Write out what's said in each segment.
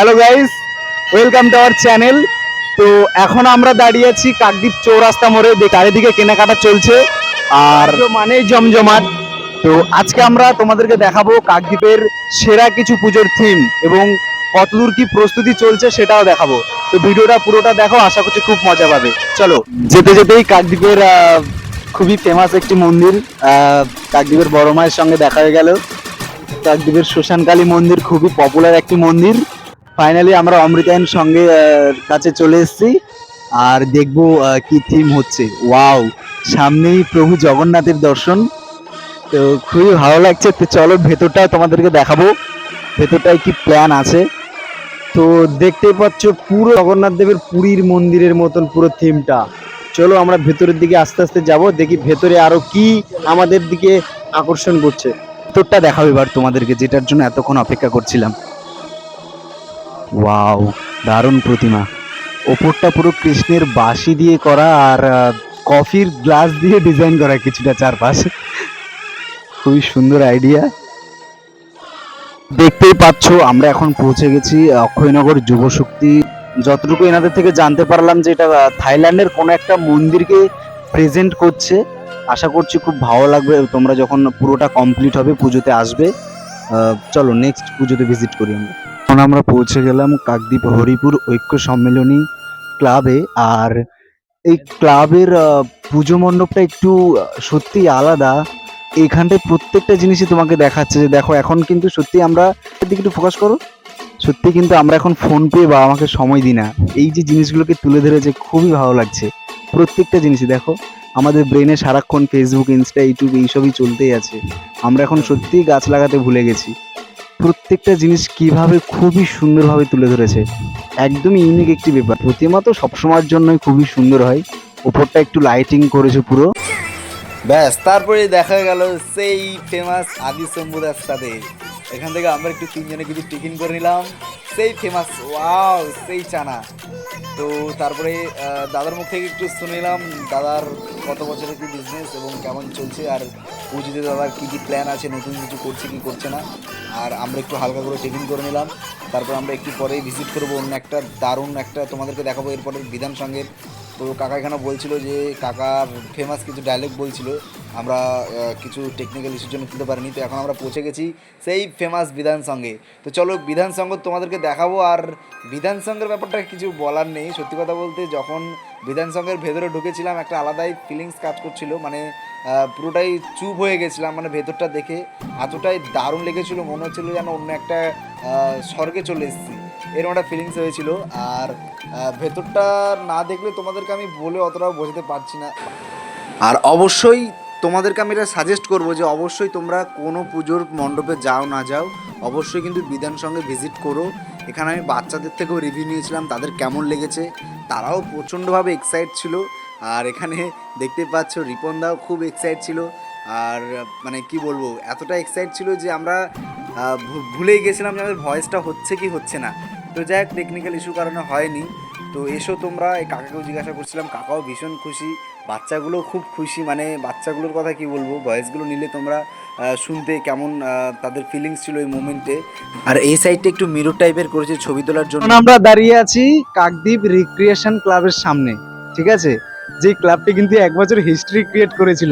Hello guys, welcome to our channel. তো এখন আমরা দাঁড়িয়ে আছি কাকদ্বীপ চৌরাস্তা মোড়ে, চারিদিকে কেনাকাটা চলছে আর মানে জমজমাট। তো আজকে আমরা তোমাদেরকে দেখাবো কাকদ্বীপের সেরা কিছু পুজোর থিম এবং কতদূর কি প্রস্তুতি চলছে সেটাও দেখাবো। তো ভিডিওটা পুরোটা দেখো, আশা করছি খুব মজা পাবে। চলো, যেতে যেতেই কাকদ্বীপের খুবই ফেমাস একটি মন্দির, কাকদ্বীপের বড় মায়ের সঙ্গে দেখা হয়ে গেল। কাকদ্বীপের শ্মশানকালী মন্দির খুবই পপুলার একটি মন্দির। ফাইনালি আমরা অমৃতায়ন সঙ্গে কাছে চলে এসেছি আর দেখবো কি থিম হচ্ছে। ওয়াও, সামনেই প্রভু জগন্নাথের দর্শন, তো খুবই ভালো লাগছে। তো চলো ভেতরটাও তোমাদেরকে দেখাবো, ভেতরটায় কি প্ল্যান আছে। তো দেখতেই পাচ্ছ পুরো জগন্নাথ দেবের পুরীর মন্দিরের মতন পুরো থিমটা। চলো আমরা ভেতরের দিকে আস্তে আস্তে যাব, দেখি ভেতরে আরো কি আমাদের দিকে আকর্ষণ করছে। ভেতরটা দেখাবো এবার তোমাদেরকে, যেটার জন্য এতক্ষণ অপেক্ষা করছিলাম। ওয়াও, দারুণ প্রতিমা। ওপরটা পুরো কৃষ্ণের বাঁশি দিয়ে করা আর কফির গ্লাস দিয়ে ডিজাইন করা কিছুটা চারপাশ। খুবই সুন্দর আইডিয়া। দেখতেই পাচ্ছ আমরা এখন পৌঁছে গেছি অক্ষয়নগর যুব শক্তি। যতটুকু এনাদের থেকে জানতে পারলাম যে এটা থাইল্যান্ডের কোনো একটা মন্দিরকে প্রেজেন্ট করছে। আশা করছি খুব ভালো লাগবে তোমরা যখন পুরোটা কমপ্লিট হবে, পুজোতে আসবে। চলো নেক্সট পুজোতে ভিজিট করি আমরা। এখন আমরা পৌঁছে গেলাম কাকদ্বীপ হরিপুর ঐক্য সম্মেলনী ক্লাবে। আর এই ক্লাবের পুজো মণ্ডপটা একটু সত্যি আলাদা। এইখানটায় প্রত্যেকটা জিনিসই তোমাকে দেখাচ্ছে যে দেখো, এখন কিন্তু সত্যি আমরা দিকে একটু ফোকাস করো। সত্যি কিন্তু আমরা এখন ফোন পে বা আমাকে সময় দিই না, এই যে জিনিসগুলোকে তুলে ধরেছে খুবই ভালো লাগছে। প্রত্যেকটা জিনিসই দেখো, আমাদের ব্রেনে সারাক্ষণ ফেসবুক, ইনস্টা, ইউটিউব এইসবই চলতেই আছে। আমরা এখন সত্যিই গাছ লাগাতে ভুলে গেছি। প্রত্যেকটা জিনিস কিভাবে খুবই সুন্দরভাবে তুলে ধরেছে, একদমই ইউনিক একটি ব্যাপার। প্রতিমা তো সবসময়ের জন্যই খুবই সুন্দর হয়, উপরটা একটু লাইটিং করেছে পুরো। ব্যাস, তারপরে দেখা গেল সেই ফেমাস আদি শম্ভুদার সাথে। এখান থেকে আমরা একটু তিনজনে কিছু টিফিন করে নিলাম, সেই ফেমাস ওয়াও সেই চানা। তো তারপরে দাদার মুখ থেকে একটু শুনে নিলাম দাদার কত বছরের কি বিজনেস এবং কেমন চলছে, আর পুজোতে দাদার কী কী প্ল্যান আছে, নতুন কিছু করছে কি করছে না। আর আমরা একটু হালকা করে টিফিন করে নিলাম। তারপর আমরা একটু পরেই ভিজিট করবো অন্য একটা দারুণ একটা, তোমাদেরকে দেখাবো এরপরে বিধান সঙ্গের। তো কাকা এখানে বলছিল যে কাকার ফেমাস কিছু ডায়লগ বলছিল, আমরা কিছু টেকনিক্যাল ইস্যুর জন্য তুলতে পারিনি। তো এখন আমরা পৌঁছে গেছি সেই ফেমাস বিধান সঙ্গে। তো চলো বিধান সঙ্গ তোমাদেরকে দেখাবো। আর বিধান সঙ্গের ব্যাপারটা কিছু বলার নেই, সত্যি কথা বলতে যখন বিধান সঙ্গের ভেতরে ঢুকেছিলাম একটা আলাদাই ফিলিংস কাজ করছিল, মানে পুরোটাই চুপ হয়ে গেছিলাম। মানে ভেতরটা দেখে এতটাই দারুণ লেগেছিলো, মনে হচ্ছিলো যেন অন্য একটা স্বর্গে চলে এসেছি, এরকম একটা ফিলিংস হয়েছিল। আর ভেতরটা না দেখলে তোমাদেরকে আমি বলে অতটাও বোঝাতে পারছি না। আর অবশ্যই তোমাদেরকে আমি এটা সাজেস্ট করবো যে অবশ্যই তোমরা কোনো পুজোর মণ্ডপে যাও না যাও, অবশ্যই কিন্তু বিধান সঙ্গে ভিজিট করো। এখানে আমি বাচ্চাদের থেকেও রিভিউ নিয়েছিলাম, তাদের কেমন লেগেছে, তারাও প্রচণ্ডভাবে এক্সাইট ছিল। আর এখানে দেখতে পাচ্ছ রিপনদাও খুব এক্সাইট ছিল। আর মানে কি বলবো, এতটা এক্সাইট ছিল যে আমরা ভুলেই গেছিলাম যে আমাদের ভয়েসটা হচ্ছে কি হচ্ছে না। তো যাই হোক, টেকনিক্যাল ইস্যু কারণে হয়নি। তো এসো তোমরা, এই কাকাকেও জিজ্ঞাসা করছিলাম, কাকাও ভীষণ খুশি, বাচ্চাগুলোও খুব খুশি। মানে বাচ্চাগুলোর কথা কি বলবো, ভয়েসগুলো নিলে তোমরা শুনতে কেমন তাদের ফিলিংস ছিল এই মোমেন্টে। আর এই সাইডটা একটু মিরর টাইপের করেছে ছবি তোলার জন্য। আমরা দাঁড়িয়ে আছি কাকদ্বীপ রিক্রিয়েশন ক্লাবের সামনে, ঠিক আছে, যে ক্লাবটি কিন্তু 1 বছর হিস্ট্রি ক্রিয়েট করেছিল,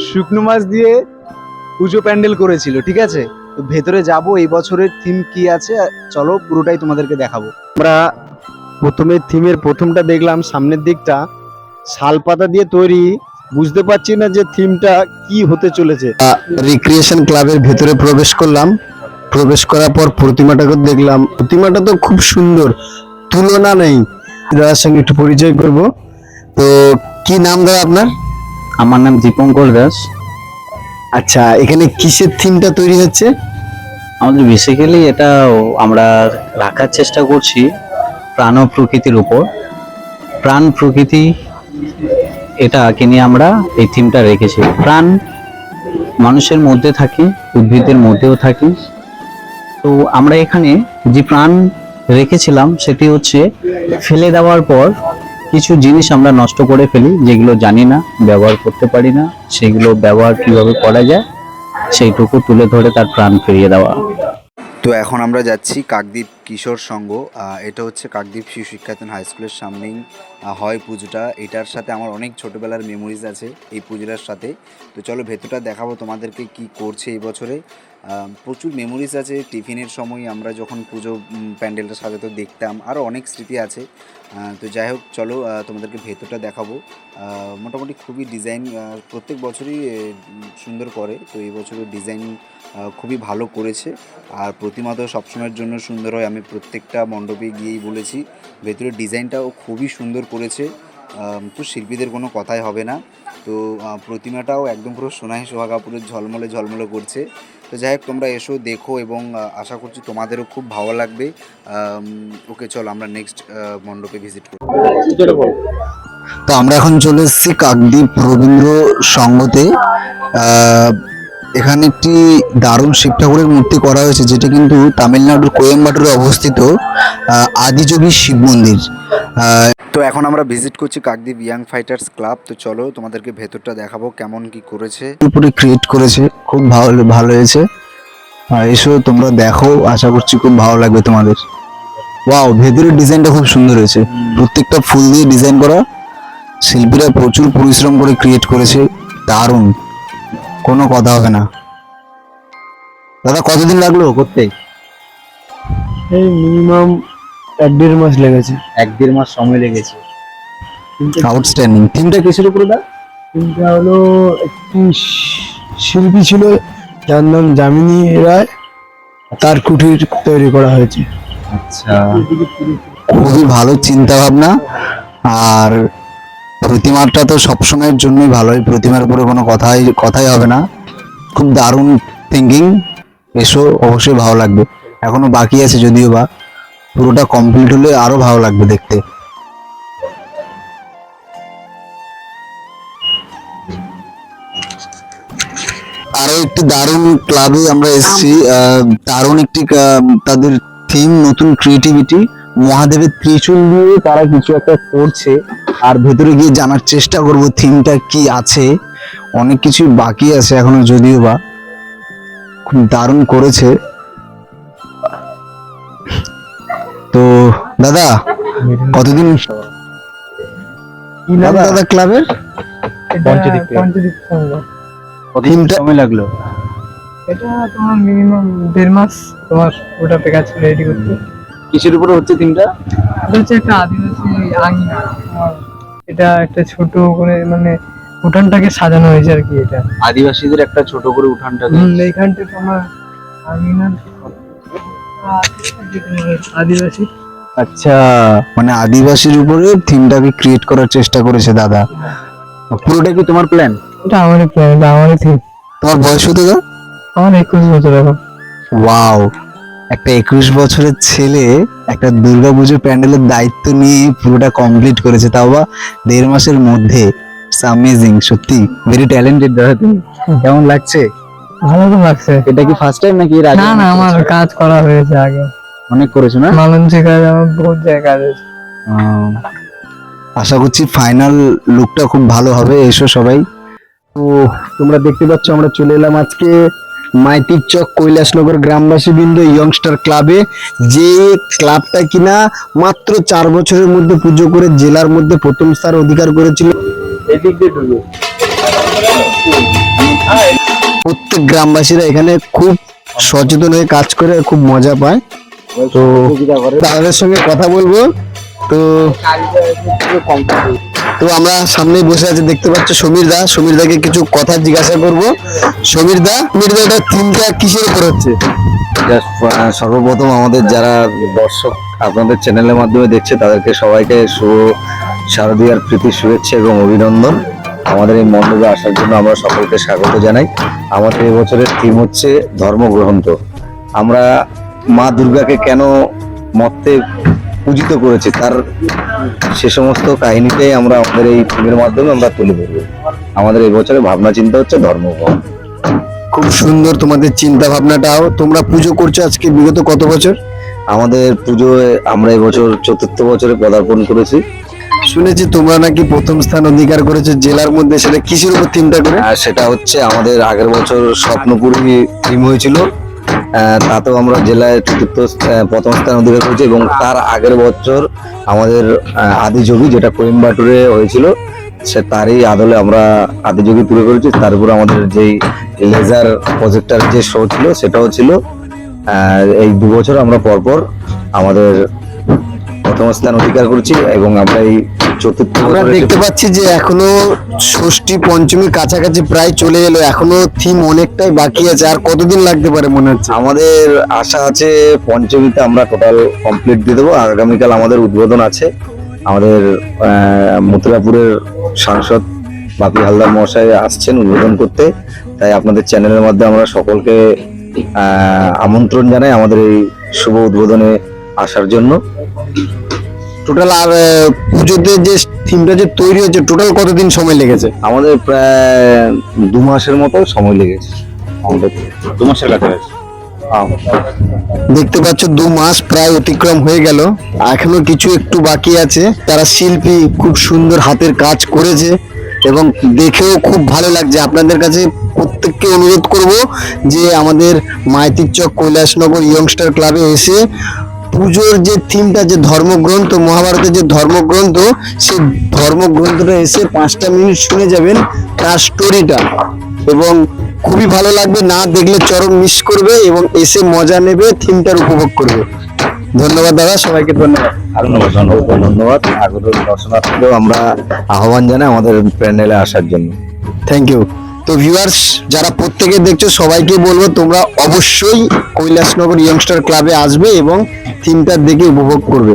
শুকনো মাছ দিয়ে পুজো প্যান্ডেল করেছিল, ঠিক আছে। তো ভেতরে যাব, এই বছরের থিম কি আছে চলো পুরোটাই তোমাদেরকে দেখাবো। আমরা প্রথমে থিমের প্রথমটা দেখলাম, সামনের দিকটা শালপাতা দিয়ে তৈরি, বুঝতে পারছি না যে থিমটা কি হতে চলেছে। রিক্রিয়েশন ক্লাবের ভেতরে প্রবেশ করলাম, প্রবেশ করার পর প্রতিমাটাকে দেখলাম। প্রতিমাটা তো খুব সুন্দর, তুলনা নেই। দাদার সঙ্গে একটু পরিচয় করব। তো কি নাম দাদা আপনার? আমার নাম দীপঙ্কর দাস। আচ্ছা, এখানে কিসের থিমটা তৈরি হচ্ছে? আমাদের বেসিক্যালি এটা আমরা রাখার চেষ্টা করছি প্রাণ ও প্রকৃতির উপর। প্রাণ প্রকৃতি এটাকে নিয়ে আমরা এই থিমটা রেখেছি। প্রাণ মানুষের মধ্যে থাকে, উদ্ভিদের মধ্যেও থাকে। তো আমরা এখানে যে প্রাণ রেখেছিলাম সেটি হচ্ছে ফেলে দেওয়ার পর কিছু জিনিস আমরা নষ্ট করে ফেলি, যেগুলো জানি না, ব্যবহার করতে পারি না, সেগুলো ব্যবহার কিভাবে করা যায় সেইটুকু তুলে ধরে তার প্রাণ ফিরিয়ে দেওয়া। তো এখন আমরা যাচ্ছি কাকদ্বীপ কিশোর সংঘ। এটা হচ্ছে কাকদ্বীপ শিশু শিক্ষায়তন হাই স্কুলের সামনেই হয় পুজোটা। এটার সাথে আমার অনেক ছোটোবেলার মেমোরিজ আছে এই পুজোটার সাথে। তো চলো ভেতরটা দেখাবো তোমাদেরকে কি করছে এই বছরে। প্রচুর মেমোরিজ আছে। টিফিনের সময় আমরা যখন পুজো প্যান্ডেলটা সাজাতো দেখতাম, আরও অনেক স্মৃতি আছে। তো যাই হোক চলো তোমাদেরকে ভেতরটা দেখাবো। মোটামুটি খুবই ডিজাইন প্রত্যেক বছরই সুন্দর করে, তো এই বছরও ডিজাইন খুবই ভালো করেছে। আর প্রতিমা তো সবসময়ের জন্য সুন্দর হয়, আমি প্রত্যেকটা মণ্ডপে গিয়েই বলেছি। ভেতরের ডিজাইনটাও খুবই সুন্দর করেছে, তো শিল্পীদের কোনো কথাই হবে না। তো প্রতিমাটাও একদম পুরো সোনাই সোহাগা, পুরো ঝলমলে ঝলমলে করছে। তো যাই হোক তোমরা এসো দেখো, এবং আশা করছি তোমাদেরও খুব ভালো লাগবে। ওকে চলো আমরা নেক্সট মণ্ডপে ভিজিট করি। তো আমরা এখন চলে এসেছি কাকদ্বীপ রবীন্দ্র সংঘতে। এখানে একটি দারুণ শিব ঠাকুরের মূর্তি করা হয়েছে, যেটা কিন্তু তামিলনাড়ুর কোয়েম্বাটুরে অবস্থিত আদিযোগী শিব মন্দির। তো এখন আমরা ভিজিট করছি কাকদ্বীপ ইয়াং ফাইটার্স ক্লাব। তো চলো তোমাদেরকে ভেতরটা দেখাবো কেমন কি করেছে। উপরে ক্রিয়েট করেছে, খুব ভালো ভালো হয়েছে। এসো তোমরা দেখো, আশা করছি খুব ভালো লাগবে তোমাদের। ওয়াও, ভেতরের ডিজাইনটা খুব সুন্দর হয়েছে, প্রত্যেকটা ফুল দিয়ে ডিজাইন করা। শিল্পীরা প্রচুর পরিশ্রম করে ক্রিয়েট করেছে, দারুণ, কোনো কথা হবে না। দাদা কতদিন লাগলো করতে? এই মিনিমাম 1-1.5 মাস লেগেছে। 1-1.5 মাস সময় লেগেছে। আউটস্ট্যান্ডিং। থিমটা কিসের উপরে দা? কিন্তু হলো একটি শিল্পী ছিল যার নাম যামিনী রায়, তার কুঠির তৈরি করা হয়েছে। আচ্ছা, খুবই ভালো চিন্তা ভাবনা। আর প্রতিমাটা তো সবসময়ের জন্যই ভালো, এই প্রতিমার উপরে কোনো কথাই হবে না। খুব দারুণ থিঙ্কিং। এসো, অবশ্যই ভালো লাগবে। এখনো বাকি আছে যদিও বা, পুরোটা কমপ্লিট হলে আরো ভালো লাগবে দেখতে। আরো একটি দারুণ ক্লাবে আমরা এসেছি। দারুণ একটি তাদের থিম, নতুন ক্রিয়েটিভিটি। মহাদেবের ত্রিশূল দিয়ে তারা কিছু একটা করছে, আর ভেতরে গিয়ে জানার চেষ্টা করব থিমটা কি আছে। অনেক কিছু বাকি আছে এখনো যদিও বা, খুব দারুণ করেছে। তো দাদা কতদিন দাদা ক্লাবের পঞ্চদীপ ক্লাব। পঞ্চদীপ সংঘ। কতদিন সময় লাগলো? এটা তোমার মিনিমাম 1.5 মাস তোমার ওটা কাজ রেডি করতে। কিসের উপরে হচ্ছে থিমটা? এটা হচ্ছে একটা আদিবাসী আঙিনা। তোমার এটা একটা ছোট করে মানে উঠানটাকে সাজানো হয়েছে আর কি। এটা আদিবাসীদের একটা ছোট করে উঠানটা। এইখানটা তোমার আঙিনা আদিবাসী। আচ্ছা, মানে আদিবাসীর উপরে থিমটাকে ক্রিয়েট করার চেষ্টা করেছে দাদা। পুরোটা কি তোমার প্ল্যান? এটা আমারই প্ল্যান, এটা আমারই থিম। তোমার বয়স কত দাদা? আমার 21 বছর এখন। ওয়াও, একটা 21 বছরের ছেলে একটা দুর্গাপুজোর প্যান্ডেলের দায়িত্ব নিয়ে পুরোটা কমপ্লিট করেছে, তাও বা 1.5 মাসের মধ্যে। ইটস অ্যামেজিং, সত্যি ভেরি ট্যালেন্টেড দাদা। তুমি কেমন লাগছে? ভালো তো লাগছে। এটা কি ফার্স্ট টাইম নাকি এর আগে? না না, আমার কাজ করা হয়েছে আগে, অনেক করেছো না? মালঞ্চি কাজ আমার বহুত জায়গায় কাজ হয়েছে। আশা করছি ফাইনাল লুকটা খুব ভালো হবে। এসো সবাই। তো তোমরা দেখতে পাচ্ছ আমরা চলে এলাম আজকে মাইতির চক কৈলাসনগর গ্রামবাসী বৃন্দ ইয়ংস্টার ক্লাবে, যে ক্লাবটা কিনা মাত্র 4 বছরের মধ্যে পুজো করে জেলার মধ্যে প্রথম স্থান অধিকার করেছিল। এদিক দিয়ে ঢুকবে। প্রত্যেক গ্রামবাসীরা এখানে খুব সচেতন হয়ে কাজ করে, খুব মজা পায়। তো তাদের সঙ্গে কথা বলবো। তো আমরা সামনে বসে আছি, দেখতে পাচ্ছ সমীর দাকে কিছু কথা জিজ্ঞাসা করব। সমীর দা, এটা থিমটা কিসের উপর হচ্ছে? সর্বপ্রথম আমাদের যারা দর্শক আপনাদের চ্যানেলের মাধ্যমে দেখছে তাদেরকে সবাইকে শুভ শারদীয়ার প্রীতি শুভেচ্ছা এবং অভিনন্দন। আমাদের এই মণ্ডপে আসার জন্য আমরা সকলকে স্বাগত জানাই। আমাদের এবছরের থিম হচ্ছে ধর্মগ্রন্থ। আমরা মা দুর্গাকে কেন মর্তে পূজিত করেছি তার সে সমস্ত কাহিনীটাই আমরা আমাদের এই থিমের মাধ্যমে আমরা তুলে ধরবো। আমাদের এই বছরের ভাবনা চিন্তা হচ্ছে ধর্মগ্রন্থ। খুব সুন্দর তোমাদের চিন্তা ভাবনাটাও। তোমরা পুজো করছো আজকে বিগত কত বছর? আমাদের পুজোয় আমরা এবছর 4র্থ বছরে পদার্পণ করেছি। শুনেছি তোমরা নাকি প্রথম স্থান অধিকার করেছো জেলার মধ্যে, সেটা কিসের উপর থিমটা করে? আর সেটা হচ্ছে আমাদের আগের বছর স্বপ্নপুরী থিম হয়েছিল, তাতেও আমরা জেলায় চতুর্থ প্রথম স্থান অধিকার করেছি, এবং তার আগের বছর আমাদের আদিযোগী যেটা কোয়েম্বাটুরে হয়েছিল সে তারই আদলে আমরা আদিযোগী পুরো করেছি। তারপর আমাদের যেই লেজার প্রজেক্টার যে শো ছিল সেটাও ছিল। এই 2 বছর আমরা পরপর আমাদের প্রথম স্থান অধিকার করছি, এবং আমরা এই চতুর্থ আমরা বছরে দেখতে পাচ্ছি যে এখনো ষষ্ঠী পঞ্চমী কাছাকাছি প্রায় চলে এলো, এখনো থিম অনেকটাই বাকি আছে। আর কতদিন লাগতে পারে মনে হচ্ছে? আমাদের আশা আছে পঞ্চমীতে আমরা টোটাল কমপ্লিট দিয়ে দেবো। আগামীকাল আমাদের উদ্বোধন আছে। আমাদের মথুরাপুরের সাংসদ বাপি হালদার মহাশয় আসছেন উদ্বোধন করতে, তাই আপনাদের চ্যানেলের মাধ্যমে আমরা সকলকে আমন্ত্রণ জানাই আমাদের এই শুভ উদ্বোধনে আসার জন্য। টোটাল আর পুজোতে যে থিমটা যে তৈরি হয়েছে টোটাল কতদিন সময় লেগেছে? আমাদের প্রায় 2 মাসের মতো সময় লেগেছে। আমাদের 2 মাসের কাছাকাছি। দেখতে পাচ্ছ 2 মাস প্রায় অতিক্রম হয়ে গেল, এখনো কিছু একটু বাকি আছে। তারা শিল্পী খুব সুন্দর হাতের কাজ করেছে এবং দেখেও খুব ভালো লাগছে। আপনাদের কাছে প্রত্যেককে অনুরোধ করব যে আমাদের মাইতির চক কৈলাসনগর ইয়ংস্টার ক্লাবে এসে পুজোর যে থিমটা, যে ধর্মগ্রন্থ, মহাভারতের যে ধর্মগ্রন্থ, সেই ধর্মগ্রন্থটা এসে 5টা মিনিট শুনে যাবেন তার স্টোরিটা, এবং খুবই ভালো লাগবে। না দেখলে চরম মিস করবে এবং এসে মজা নেবে, থিমটার উপভোগ করবে। ধন্যবাদ দাদা, সবাইকে ধন্যবাদ। ধন্যবাদ। আগ্রহ দর্শনার্থীদেরও আমরা আহ্বান জানাই আমাদের প্যান্ডেলে আসার জন্য। Thank you. তো ভিউয়ার্স যারা প্রত্যেকে দেখছো সবাইকে বলবো তোমরা অবশ্যই কৈলাসনগর ইয়ংস্টার ক্লাবে আসবে এবং থিমটা দেখে উপভোগ করবে।